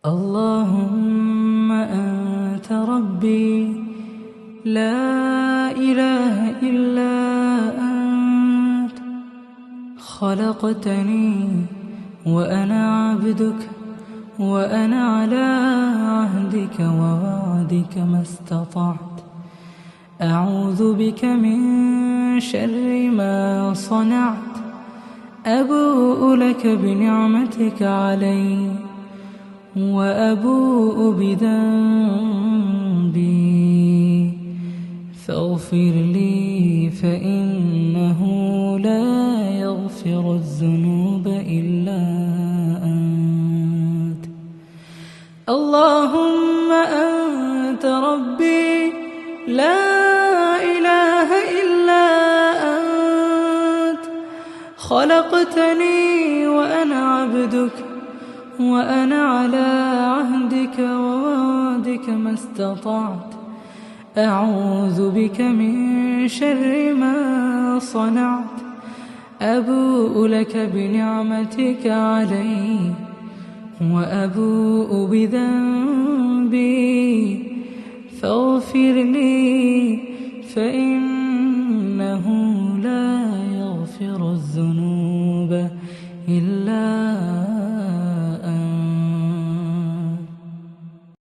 اللهم أنت ربي لا إله إلا أنت، خلقتني وأنا عبدك، وأنا على عهدك ووعدك ما استطعت. أعوذ بك من شر ما صنعت، أبوء لك بنعمتك علي وأبوء بذنبي، فاغفر لي فإنه لا يغفر الذنوب إلا أنت. اللهم أنت ربي لا إله إلا أنت، خلقتني وأنا عبدك، وأنا على عهدك ووعدك ما استطعت. أعوذ بك من شر ما صنعت، أبوء لك بنعمتك علي وأبوء بذنبي، فاغفر لي فإن